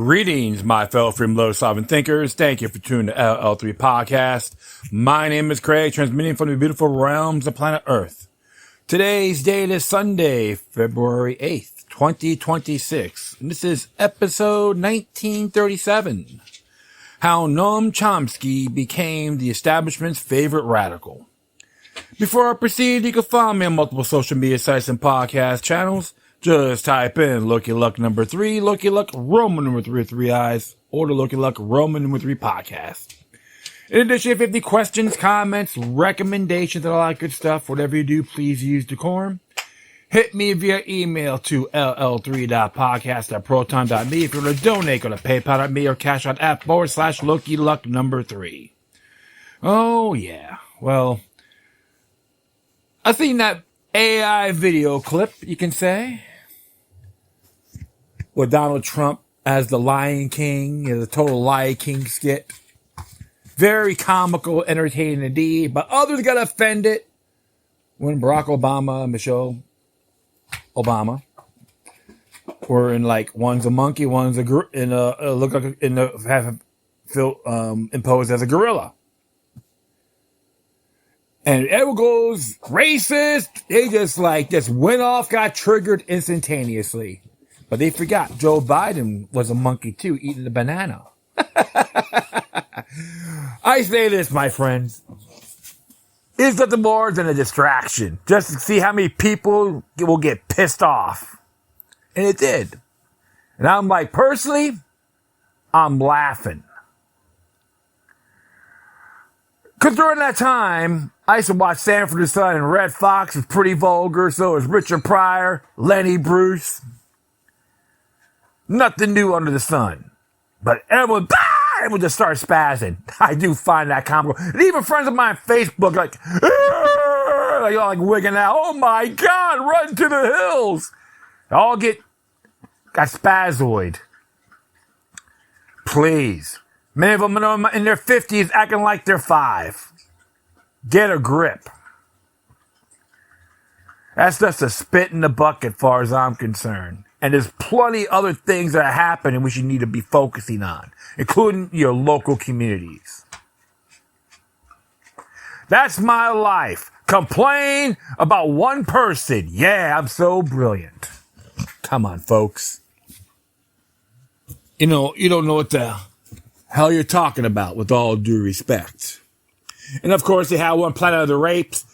Greetings, my fellow freedom low-sovereign thinkers. Thank you for tuning to LL3 Podcast. My name is Craig, transmitting from the beautiful realms of planet Earth. Today's date is Sunday, February 8th, 2026. And this is episode 1937. How Noam Chomsky became the establishment's favorite radical. Before I proceed, you can follow me on multiple social media sites and podcast channels. Just type in Lucky Luck number 3, Lucky Luck Roman number 3 with 3 eyes, or the Lucky Luck Roman number 3 podcast. In addition, if you have any questions, comments, recommendations, and all that good stuff, whatever you do, please use decorum. Hit me via email to ll3.podcast@proton.me. If you want to donate, go to paypal.me or cash on app /Lucky Luck number 3. Oh, yeah. Well, I seen that AI video clip, you can say, with Donald Trump as the Lion King, as a total Lion King skit. Very comical, entertaining indeed, but others got offended when Barack Obama and Michelle Obama were in, like, one's a monkey, one's look like imposed as a gorilla. And everyone goes racist. They just went off, got triggered instantaneously. But they forgot Joe Biden was a monkey too, eating a banana. I say this, my friends. It's nothing more than a distraction. Just to see how many people will get pissed off. And it did. And I'm like, personally, I'm laughing. Because during that time, I used to watch Sanford and Son, and Red Fox was pretty vulgar. So was Richard Pryor, Lenny Bruce. Nothing new under the sun. But everyone just started spazzing. I do find that comical. And even friends of mine on Facebook, like wigging out. Oh my God, run to the hills. They all got spazoid. Please. Many of them are in their 50s acting like they're 5. Get a grip. That's just a spit in the bucket as far as I'm concerned. And there's plenty other things that are happening we should need to be focusing on, including your local communities. That's my life. Complain about one person. Yeah, I'm so brilliant. Come on, folks. You don't know what the hell you're talking about, with all due respect. And of course, they had one Planet of the Rapes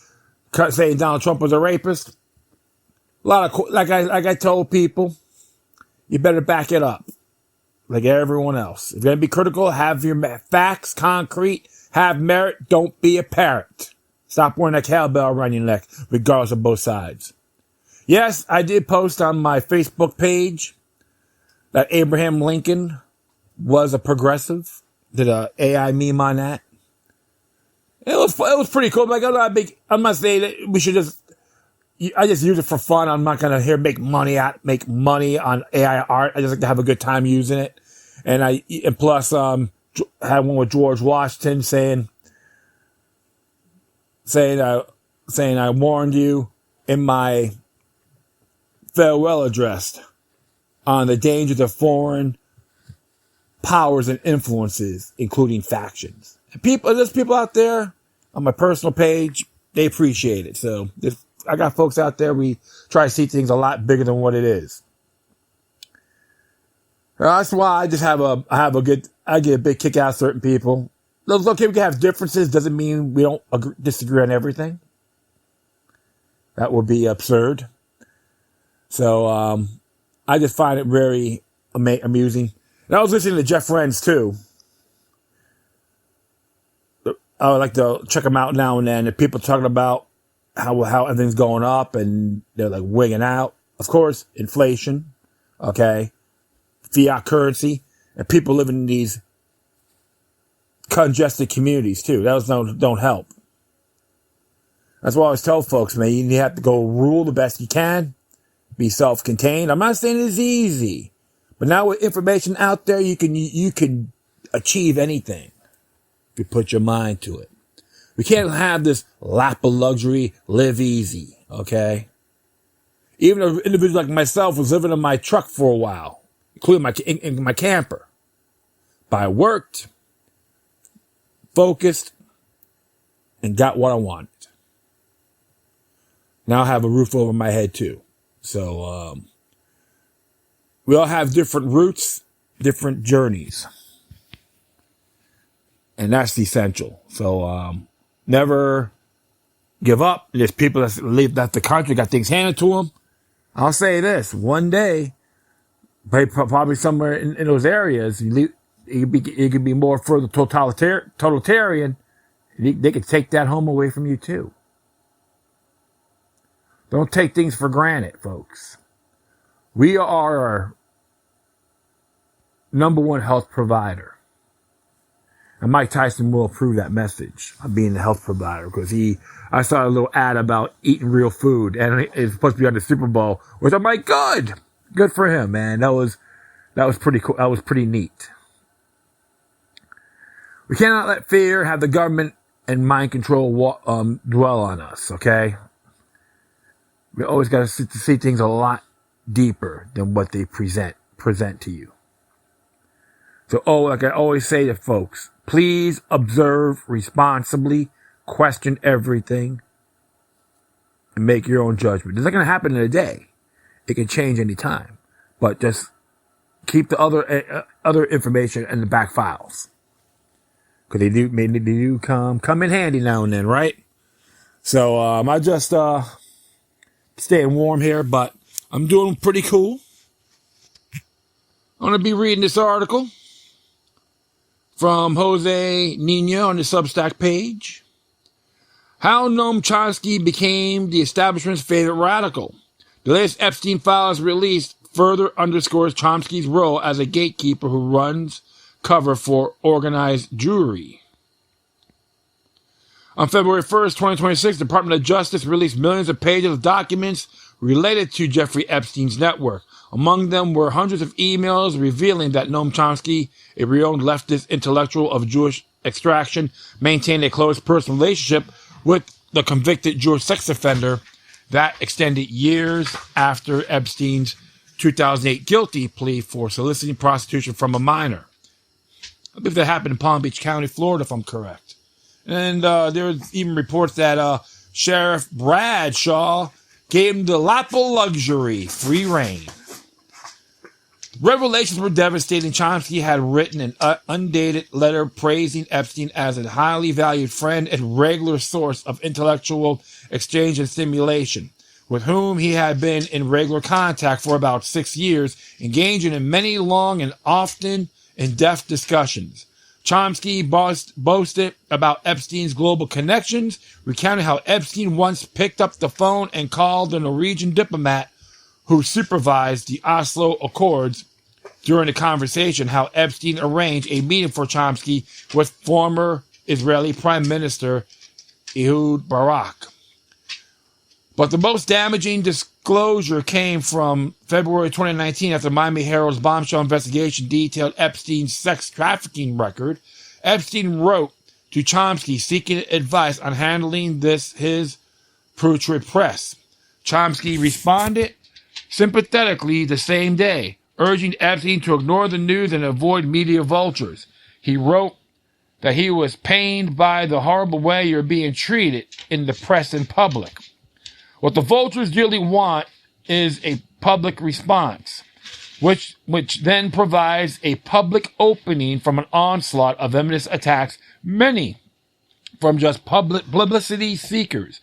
saying Donald Trump was a rapist. A lot of, like I told people, you better back it up, like everyone else. If you're gonna be critical, have your facts concrete, have merit. Don't be a parrot. Stop wearing a cowbell around your neck, regardless of both sides. Yes, I did post on my Facebook page that Abraham Lincoln was a progressive. Did a AI meme on that. It was pretty cool. Like, I'm not saying that we should I just use it for fun. I'm not gonna make money on AI art. I just like to have a good time using it. And plus, had one with George Washington saying I warned you in my farewell address on the dangers of foreign powers and influences, including factions. And there's people out there on my personal page, they appreciate it. So I got folks out there, we try to see things a lot bigger than what it is. That's why I just I get a big kick out of certain people. It's okay, we can have differences, doesn't mean we don't disagree on everything. That would be absurd. So, I just find it very amusing. And I was listening to Jeff Renz too. I would like to check them out now and then. The people talking about how everything's going up and they're like wigging out. Of course, inflation, okay, fiat currency, and people living in these congested communities too. Those don't help. That's why I always tell folks, man, you have to go rule the best you can, be self-contained. I'm not saying it's easy, but now with information out there, you can achieve anything if you put your mind to it. We can't have this lap of luxury, live easy, okay? Even an individual like myself was living in my truck for a while. including in my camper. But I worked, focused, and got what I wanted. Now I have a roof over my head too. So we all have different routes, different journeys. And that's essential. So never give up. There's people that leave the country, got things handed to them. I'll say this, one day, probably somewhere in those areas, you could be more further totalitarian. They could take that home away from you too. Don't take things for granted, folks. We are our number one health provider. And Mike Tyson will approve that message of being the health provider, because I saw a little ad about eating real food, and it's supposed to be on the Super Bowl, which I'm like, good for him, man. That was pretty cool. That was pretty neat. We cannot let fear have the government and mind control dwell on us. Okay, we always got to see things a lot deeper than what they present to you. So, like I always say to folks, please observe responsibly, question everything, and make your own judgment. It's not going to happen in a day. It can change any time. But just keep the other information in the back files. Because they do come in handy now and then, right? So I just staying warm here, but I'm doing pretty cool. I'm going to be reading this article from Jose Nino on the Substack page. How Noam Chomsky became the establishment's favorite radical. The latest Epstein files released further underscores Chomsky's role as a gatekeeper who runs cover for organized Jewry. On February 1st, 2026, the Department of Justice released millions of pages of documents related to Jeffrey Epstein's network. Among them were hundreds of emails revealing that Noam Chomsky, a renowned leftist intellectual of Jewish extraction, maintained a close personal relationship with the convicted Jewish sex offender that extended years after Epstein's 2008 guilty plea for soliciting prostitution from a minor. I believe that happened in Palm Beach County, Florida, if I'm correct. And there was even reports that Sheriff Bradshaw gave him the lap of luxury, free reign. Revelations were devastating. Chomsky had written an undated letter praising Epstein as a highly valued friend and regular source of intellectual exchange and stimulation, with whom he had been in regular contact for about 6 years, engaging in many long and often in-depth discussions. Chomsky boasted about Epstein's global connections, recounting how Epstein once picked up the phone and called the Norwegian diplomat who supervised the Oslo Accords. During the conversation, how Epstein arranged a meeting for Chomsky with former Israeli Prime Minister Ehud Barak. But the most damaging disclosure came from February 2019 after Miami Herald's bombshell investigation detailed Epstein's sex trafficking record. Epstein wrote to Chomsky seeking advice on handling his putrid press. Chomsky responded sympathetically the same day, urging Epstein to ignore the news and avoid media vultures. He wrote that he was pained by the horrible way you're being treated in the press and public. What the vultures really want is a public response, which then provides a public opening from an onslaught of feminist attacks, many from just publicity seekers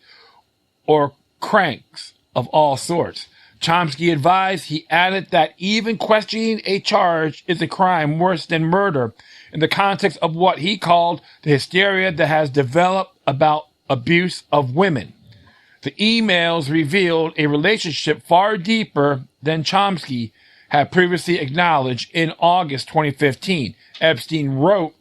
or cranks of all sorts. Chomsky advised, he added, that even questioning a charge is a crime worse than murder in the context of what he called the hysteria that has developed about abuse of women. The emails revealed a relationship far deeper than Chomsky had previously acknowledged. In August 2015, Epstein wrote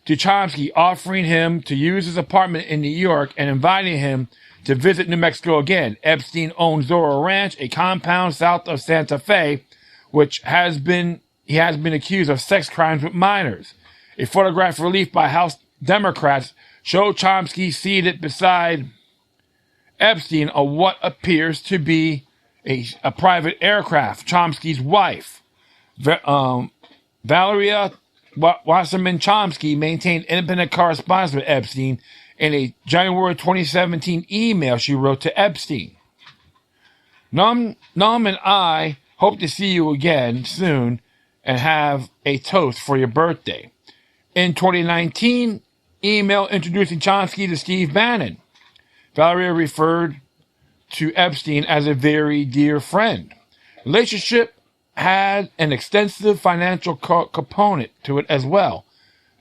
to Chomsky offering him to use his apartment in New York and inviting him to visit New Mexico again. Epstein owned Zorro Ranch, a compound south of Santa Fe, which he has been accused of sex crimes with minors. A photograph released by House Democrats showed Chomsky seated beside Epstein on what appears to be a private aircraft. Chomsky's wife, Valeria Wasserman Chomsky maintained independent correspondence with Epstein in a January 2017 email she wrote to Epstein. Noam and I hope to see you again soon and have a toast for your birthday. In 2019, email introducing Chomsky to Steve Bannon. Valeria referred to Epstein as a very dear friend. Relationship had an extensive financial component to it as well.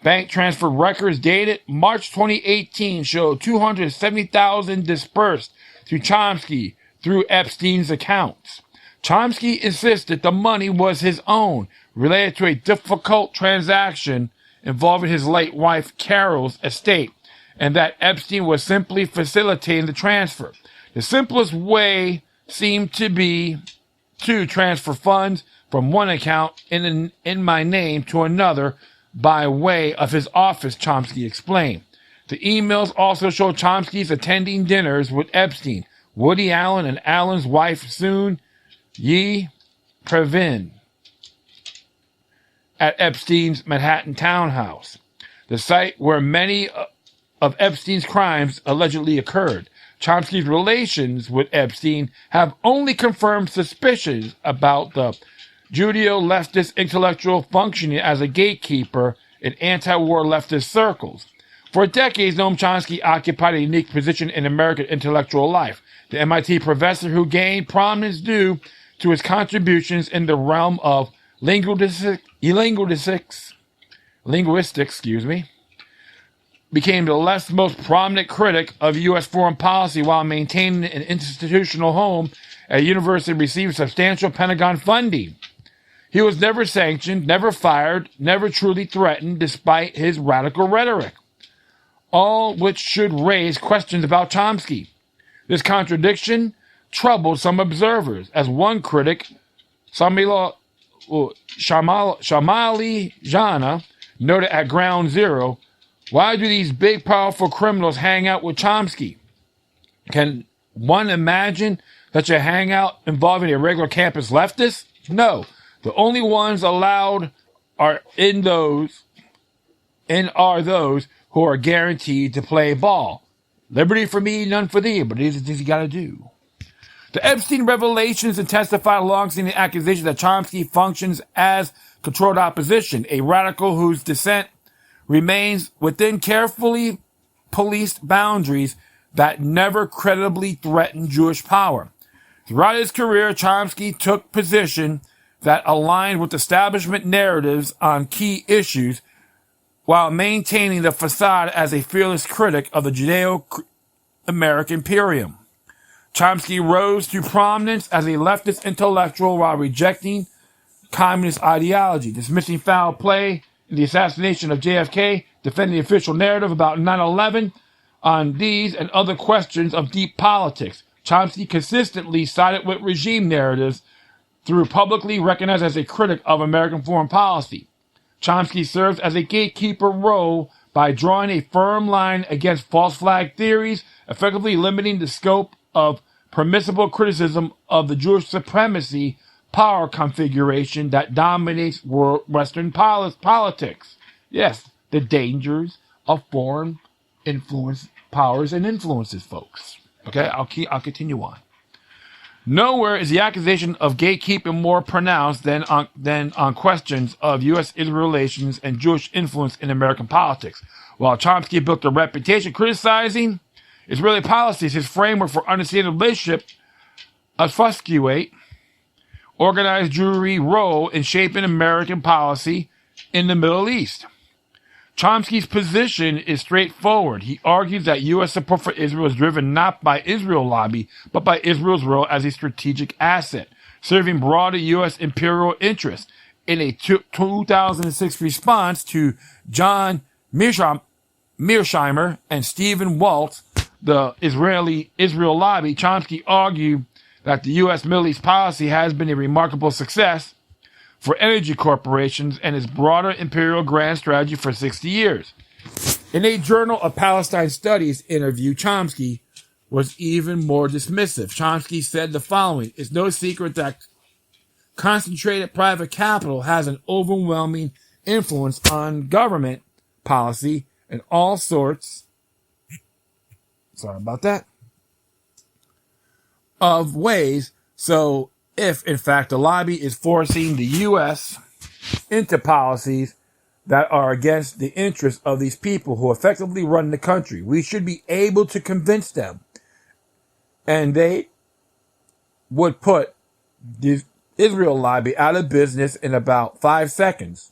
Bank transfer records dated March 2018 showed $270,000 dispersed to Chomsky through Epstein's accounts. Chomsky insisted the money was his own, related to a difficult transaction involving his late wife Carol's estate, and that Epstein was simply facilitating the transfer. The simplest way seemed to be to transfer funds from one account in my name to another by way of his office, Chomsky explained. The emails also show Chomsky's attending dinners with Epstein, Woody Allen, and Allen's wife Soon Yi Previn at Epstein's Manhattan townhouse, the site where many of Epstein's crimes allegedly occurred. Chomsky's relations with Epstein have only confirmed suspicions about the Judeo-leftist intellectual functioning as a gatekeeper in anti-war leftist circles. For decades, Noam Chomsky occupied a unique position in American intellectual life. The MIT professor who gained prominence due to his contributions in the realm of linguistics, became the most prominent critic of U.S. foreign policy while maintaining an institutional home at a university received substantial Pentagon funding. He was never sanctioned, never fired, never truly threatened, despite his radical rhetoric. All which should raise questions about Chomsky. This contradiction troubled some observers, as one critic, Shamali Jana, noted at Ground Zero, why do these big, powerful criminals hang out with Chomsky? Can one imagine such a hangout involving a regular campus leftist? No. The only ones allowed are those who are guaranteed to play ball. Liberty for me, none for thee, but these are things you gotta do. The Epstein revelations intensified alongside the accusation that Chomsky functions as controlled opposition, a radical whose dissent remains within carefully policed boundaries that never credibly threaten Jewish power. Throughout his career, Chomsky took position that aligned with establishment narratives on key issues while maintaining the facade as a fearless critic of the Judeo-American imperium. Chomsky rose to prominence as a leftist intellectual while rejecting communist ideology, dismissing foul play in the assassination of JFK, defending the official narrative about 9/11. On these and other questions of deep politics, Chomsky consistently sided with regime narratives through publicly recognized as a critic of American foreign policy. Chomsky serves as a gatekeeper role by drawing a firm line against false flag theories, effectively limiting the scope of permissible criticism of the Jewish supremacy power configuration that dominates Western politics. Yes, the dangers of foreign influence, powers and influences, folks. Okay, I'll continue on. Nowhere is the accusation of gatekeeping more pronounced than on questions of U.S.-Israel relations and Jewish influence in American politics. While Chomsky built a reputation criticizing Israeli policies, his framework for understanding the relationship obfuscate organized Jewry role in shaping American policy in the Middle East. Chomsky's position is straightforward. He argues that U.S. support for Israel is driven not by Israel lobby, but by Israel's role as a strategic asset, serving broader U.S. imperial interests. In a 2006 response to John Mearsheimer and Stephen Waltz, the Israel lobby, Chomsky argued that the U.S. Middle East policy has been a remarkable success for energy corporations and its broader imperial grand strategy for 60 years. In a Journal of Palestine Studies interview, Chomsky was even more dismissive. Chomsky said the following: "It's no secret that concentrated private capital has an overwhelming influence on government policy in all sorts, sorry about that, of ways. So if, in fact, the lobby is forcing the U.S. into policies that are against the interests of these people who effectively run the country, we should be able to convince them. And they would put the Israel lobby out of business in about 5 seconds.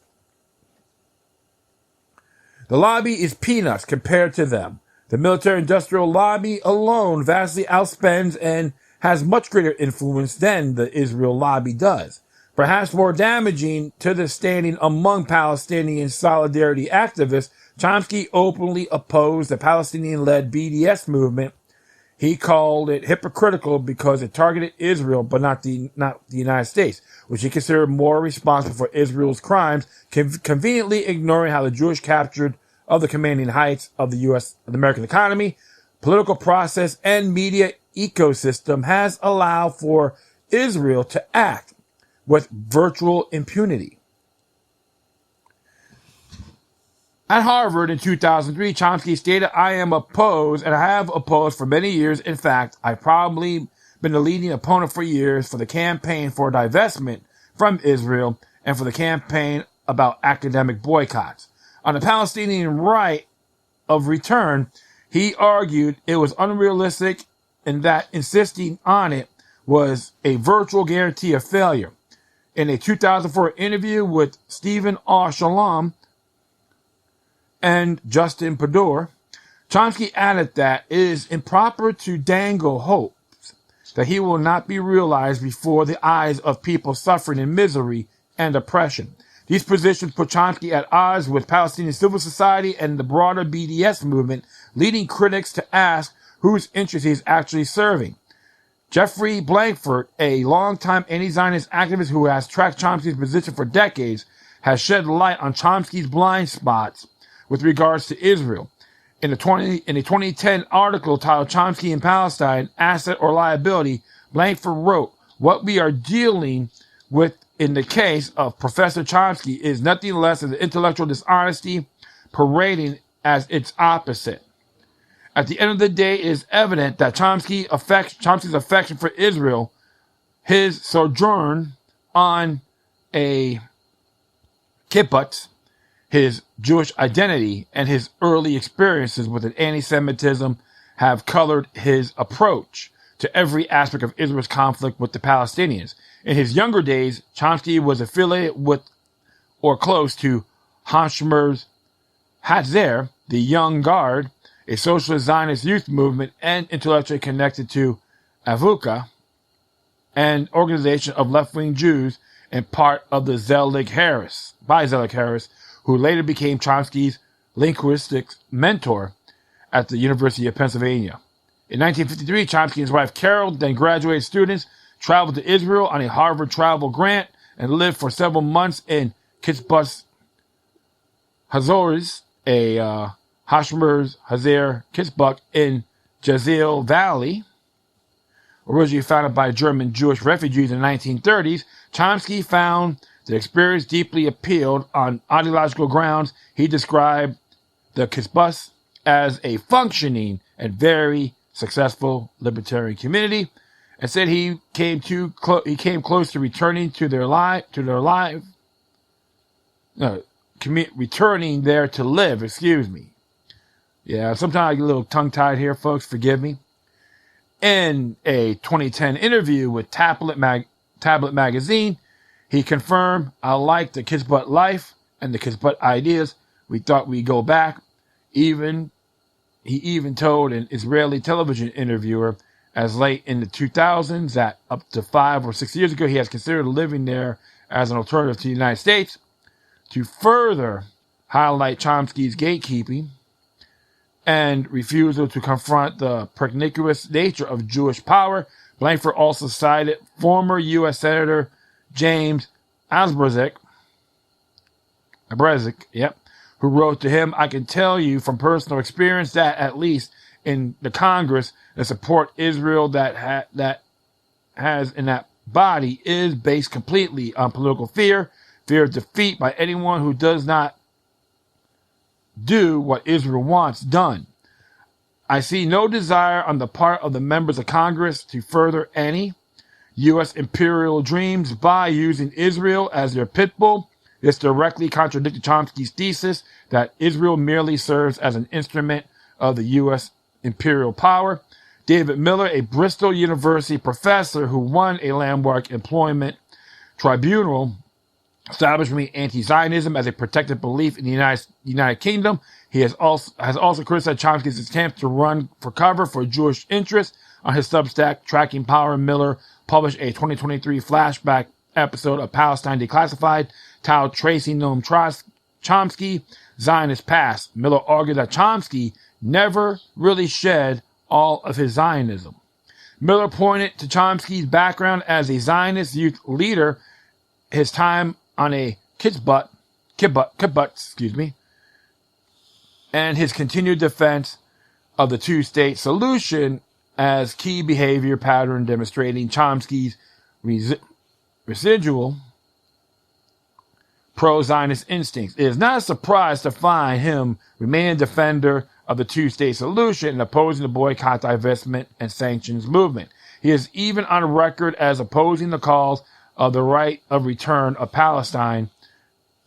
The lobby is peanuts compared to them. The military-industrial lobby alone vastly outspends and has much greater influence than the Israel lobby does. Perhaps more damaging to the standing among Palestinian solidarity activists, Chomsky openly opposed the Palestinian-led BDS movement. He called it hypocritical because it targeted Israel, but not the United States, which he considered more responsible for Israel's crimes, conveniently ignoring how the Jewish captured of the commanding heights of the American economy, political process, and media ecosystem has allowed for Israel to act with virtual impunity. At Harvard in 2003, Chomsky stated, "I am opposed, and I have opposed for many years. In fact, I've probably been a leading opponent for years for the campaign for divestment from Israel and for the campaign about academic boycotts. On the Palestinian right of return, he argued it was unrealistic and that insisting on it was a virtual guarantee of failure. In a 2004 interview with Stephen R. Shalom and Justin Pador, Chomsky added that it is improper to dangle hopes that he will not be realized before the eyes of people suffering in misery and oppression. These positions put Chomsky at odds with Palestinian civil society and the broader BDS movement, leading critics to ask whose interests he is actually serving. Jeffrey Blankford, a longtime anti-Zionist activist who has tracked Chomsky's position for decades, has shed light on Chomsky's blind spots with regards to Israel. In a 2010 article titled Chomsky in Palestine, Asset or Liability, Blankford wrote, "What we are dealing with in the case of Professor Chomsky is nothing less than intellectual dishonesty parading as its opposite. At the end of the day, it is evident that Chomsky's affection for Israel, his sojourn on a kibbutz, his Jewish identity, and his early experiences with anti-Semitism have colored his approach to every aspect of Israel's conflict with the Palestinians. In his younger days, Chomsky was affiliated with or close to Hashmer's Hatzer, the Young Guard, a socialist Zionist youth movement, and intellectually connected to Avuka, an organization of left-wing Jews and part of the Zelig Harris, who later became Chomsky's linguistics mentor at the University of Pennsylvania. In 1953, Chomsky and his wife Carol, then graduated students, traveled to Israel on a Harvard travel grant and lived for several months in Kibbutz Hazores, a Hashmer's Hazer Kibbutz in Jazeel Valley, originally founded by German Jewish refugees in the 1930s. Chomsky found the experience deeply appealed on ideological grounds. He described the kibbutz as a functioning and very successful libertarian community, and said he came close to returning to returning there to live. Excuse me. Yeah, sometimes I get a little tongue-tied here, folks. Forgive me. In a 2010 interview with Tablet magazine, he confirmed, "I like the kibbutz life and the kibbutz ideas. We thought we'd go back." He even told an Israeli television interviewer as late in the 2000s that up to 5 or 6 years ago, he has considered living there as an alternative to the United States. To further highlight Chomsky's gatekeeping and refusal to confront the pernicious nature of Jewish power, Blankford also cited former U.S. Senator James Abrezik, who wrote to him, "I can tell you from personal experience that at least in the Congress, the support Israel that has in that body is based completely on political fear of defeat by anyone who does not do what Israel wants done. I see no desire on the part of the members of Congress to further any U.S. imperial dreams by using Israel as their pit bull. This directly contradicted Chomsky's thesis that Israel merely serves as an instrument of the U.S. imperial power. David Miller, a Bristol University professor who won a landmark employment tribunal, establishing anti-Zionism as a protected belief in the United Kingdom. He has also criticized Chomsky's attempts to run for cover for Jewish interests. On his Substack, Tracking Power, Miller published a 2023 flashback episode of Palestine Declassified, titled Tracing Noam Chomsky, Zionist Past. Miller argued that Chomsky never really shed all of his Zionism. Miller pointed to Chomsky's background as a Zionist youth leader, his time on a kibbutz, and his continued defense of the two-state solution as key behavior pattern demonstrating Chomsky's residual pro-Zionist instincts. It is not a surprise to find him remaining a defender of the two-state solution and opposing the boycott, divestment, and sanctions movement. He is even on record as opposing the calls of the right of return of Palestine.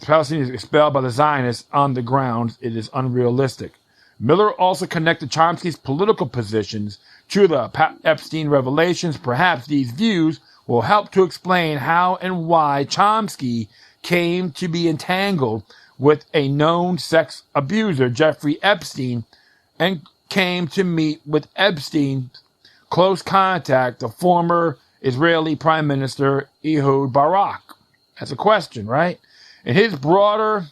Palestinians expelled by the Zionists on the grounds it is unrealistic. Miller also connected Chomsky's political positions to the Epstein revelations. Perhaps these views will help to explain how and why Chomsky came to be entangled with a known sex abuser, Jeffrey Epstein, and came to meet with Epstein's close contact, the former Israeli Prime Minister Ehud Barak. That's a question, right? In his broader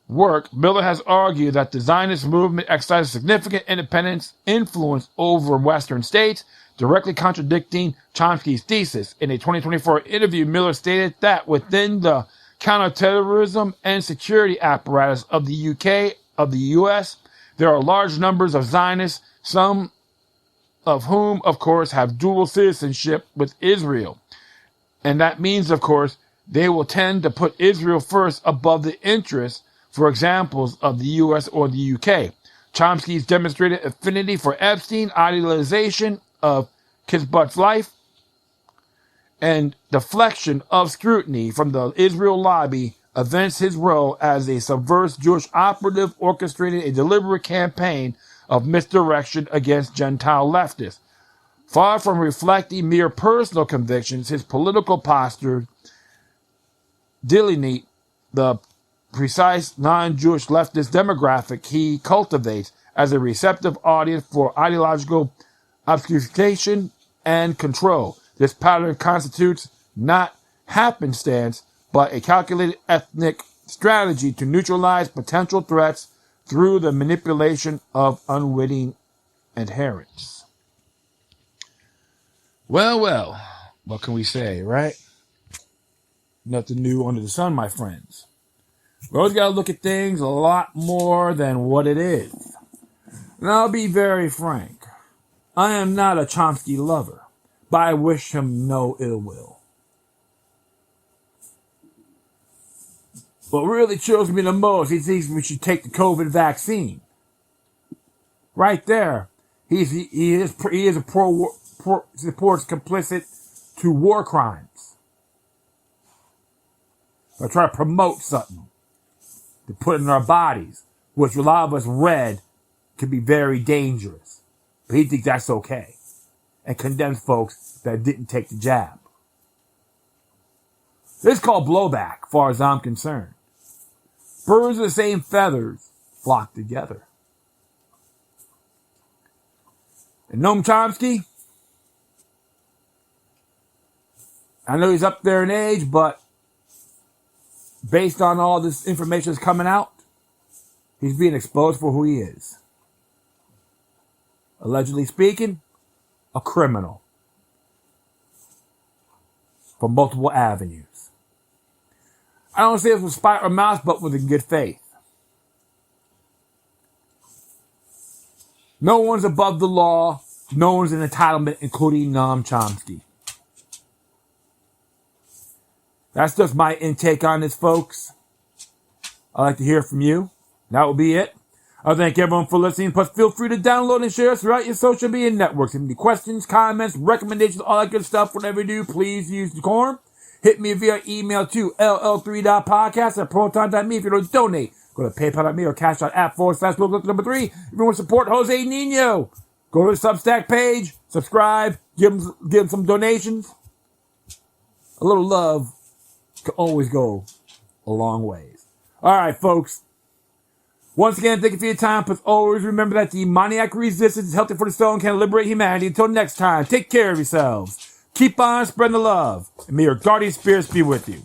work, Miller has argued that the Zionist movement exercises significant independence influence over Western states, directly contradicting Chomsky's thesis. In a 2024 interview, Miller stated that within the counterterrorism and security apparatus of the U.S., there are large numbers of Zionists, some of whom, of course, have dual citizenship with Israel. And that means, of course, they will tend to put Israel first above the interests, for examples, of the U.S. or the U.K. Chomsky's demonstrated affinity for Epstein, idealization of kibbutz life, and deflection of scrutiny from the Israel lobby evince his role as a subversive Jewish operative orchestrating a deliberate campaign of misdirection against Gentile leftists. Far from reflecting mere personal convictions, his political posture delineate the precise non-Jewish leftist demographic he cultivates as a receptive audience for ideological obfuscation and control. This pattern constitutes not happenstance, but a calculated ethnic strategy to neutralize potential threats through the manipulation of unwitting adherents. Well, what can we say, right? Nothing new under the sun, my friends. We always got to look at things a lot more than what it is. And I'll be very frank. I am not a Chomsky lover, but I wish him no ill will. What really chills me the most, he thinks we should take the COVID vaccine. Right there, he supports complicit to war crimes. I try to promote something to put in our bodies, which a lot of us read could be very dangerous. But he thinks that's okay, and condemns folks that didn't take the jab. This is called blowback, as far as I'm concerned. Birds of the same feathers flock together. And Noam Chomsky, I know he's up there in age, but based on all this information that's coming out, he's being exposed for who he is. Allegedly speaking, a criminal from multiple avenues. I don't say it with spite or malice, but with a good faith. No one's above the law. No one's in entitlement, including Noam Chomsky. That's just my intake on this, folks. I'd like to hear from you. That will be it. I thank everyone for listening. Plus, feel free to download and share us throughout your social media networks. If you have any questions, comments, recommendations, all that good stuff, whatever you do, please use the form. Hit me via email to ll3.podcast@proton.me. If you want to donate, go to paypal.me or cash out @4/local3. If you want to support Jose Nino, go to the Substack page, subscribe, give him some donations. A little love can always go a long ways. All right, folks. Once again, thank you for your time. Please always remember that demoniac resistance is healthy for the soul and can liberate humanity. Until next time, take care of yourselves. Keep on spreading the love. And may your guardian spirits be with you.